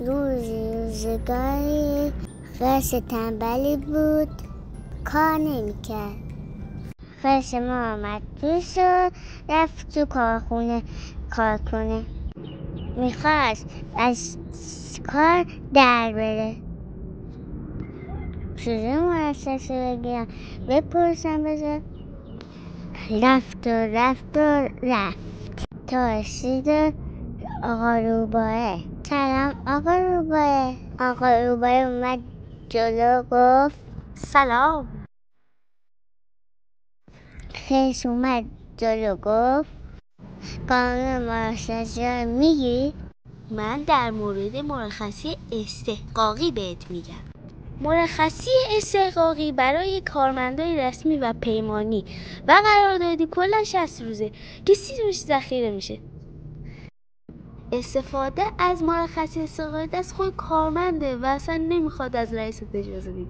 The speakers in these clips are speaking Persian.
روزگاری خرس تنبلی بود، کار نمیکرد. خرس ما آمد پیش و رفت تو کارخونه کار کنه. میخواست از کار در بره. چیزی مرخصی بگیرم بپرسم بذار. رفت تا رسید آقا روباه. سلام آقا روباه. آقا روباه اومد جلو گفت سلام. خرس اومد جلو گفت قانون مرخصی رو میگی؟ من در مورد مرخصی استحقاقی بهت میگم. مرخصی استحقاقی برای کارمندای رسمی و پیمانی و قراردادی کلا 60 روزه که 30 روز ذخیره میشه. استفاده از مرخصی استحقاقی دست خود کارمنده و اصلا نمیخواد از رئیست اجازه بگیری.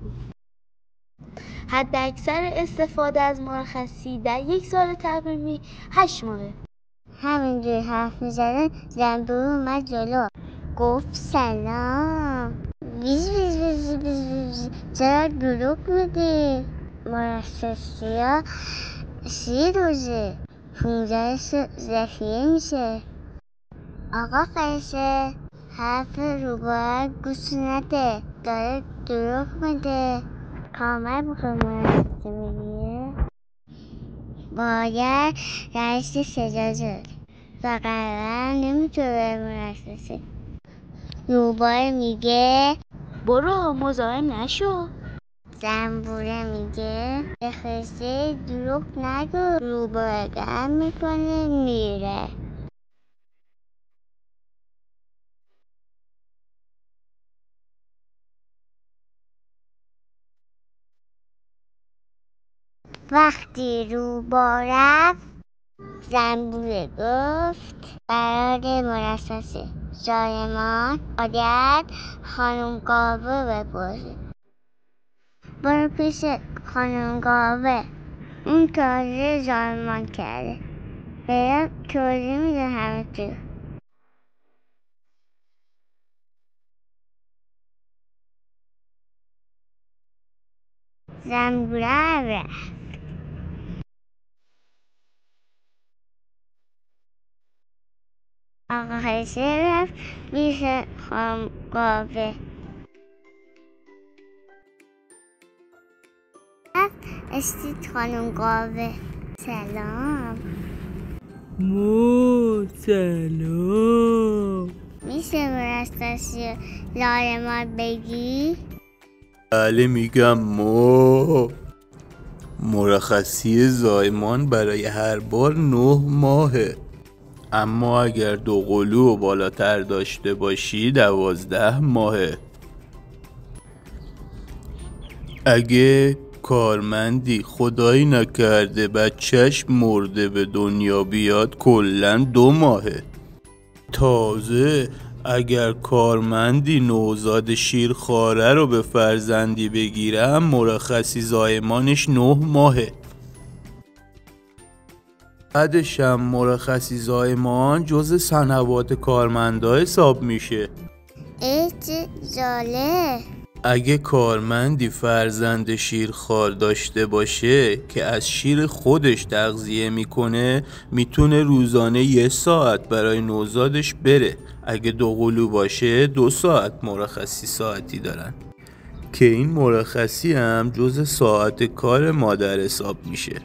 حد اکثر استفاده از مرخصی در 1 سال تقویمی 8 ماهه. همینجوری حرف میزدن زنبور اومد جلو گفت سلام. چرا دروغ میگی؟ مرخصی ها 30 روزه 15 ذخیره میشه. آقا خرسه حرف روباه گوش نده، داره دروغ میگه. کامل میخواه مرخصی میگیره باید رئیسش اجازه و قرار نمیتونه مرخصی. روباه میگه برو مزاحم نشو. زنبوره میگه به خرسه دروغ نگو. روباه گرم میکنه میره. وقتی روباه رفت زنبوره گفت قرار مرخصی زایمان باید خانم گاوه بپرسه. برو پیش خانم گاوه، اون تازه زایمان کرده، بهت توضیح میده همه چی. زنبوره رفت. آقا خرسه رفت پیش خانم گاوه. استید خانم گاوه. سلام. سلام. میشه مرخصی زایمان بگی؟ بله میگم مرخصی زایمان برای هر بار 9 ماهه، اما اگر 2 قلو و بالاتر داشته باشی 12 ماهه. اگه کارمندی خدایی نکرده بچهش مرده به دنیا بیاد کلن 2 ماهه. تازه اگر کارمندی نوزاد شیرخواره رو به فرزندی بگیره هم مرخصی زایمانش 9 ماهه. بعدش هم مرخصی زایمان جز سنوات کارمندا حساب میشه. چه جالب. اگه کارمندی فرزند شیرخوار داشته باشه که از شیر خودش تغذیه میکنه میتونه روزانه 1 ساعت برای نوزادش بره. اگه 2 قلو باشه 2 ساعت مرخصی ساعتی دارن که این مرخصی هم جز ساعت کار مادر حساب میشه.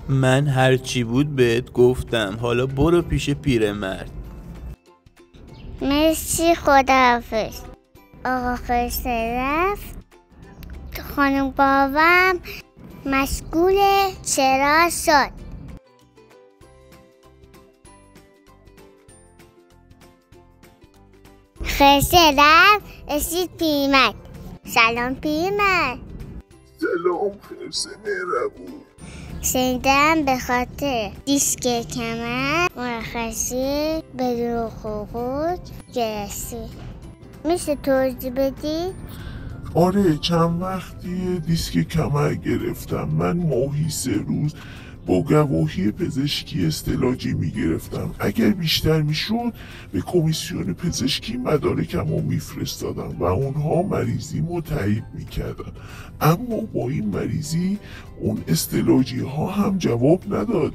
من هرچی بود بهت گفتم، حالا برو پیش پیرمرد. مرسی، خداحافظ. آقا خرسه رفت. خانم گاوم مشغول چرا شد. خرسه رفت رسید پیرمرد. سلام پیرمرد. سلام خرسه مهربون. شنیدم به خاطر دیسک کمر مرخصی بدون خروج گرفتی، میشه توضیح بدی؟ آره چند وقتی دیسک کمر گرفتم. من ماهی 3 روز با گواهی پزشکی استعلاجی میگرفتم. اگر بیشتر میشد به کمیسیون پزشکی مدارکمو میفرستادم و اونها مریضیمو تایید میکردن. اما با این مریضی اون استعلاجی ها هم جواب نداد.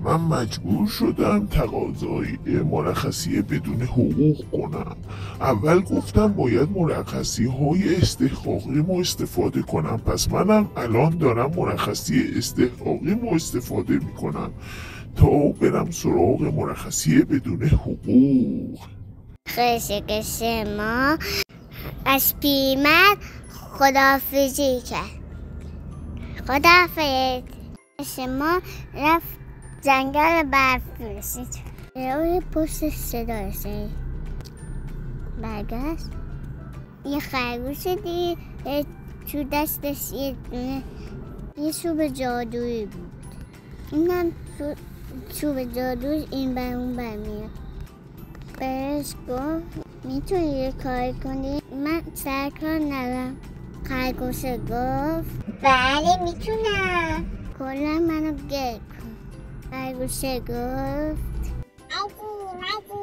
من مجبور شدم تقاضای مرخصی بدون حقوق کنم. اول گفتم باید مرخصی های استحقاقی مو استفاده کنم، پس منم الان دارم مرخصی استحقاقی مو استفاده میکنم تا برم سراغ مرخصی بدون حقوق. خیلی شما از پیرمرد خداحافظی کرد. خداحافظ. شما رفت جنگل برف رسید. روی پشت صدا رسید. برگشت. یه خرگوش دید تو دستش یه چوب جادویی بود. اینم چوب جادویی این بر اون بر میاد. بهش گفت میتونی یه کاری کنی؟ من سرکار ندارم. خرگوش گفت بله میتونم. کلا منو گل کن. خرگوش گفت اگه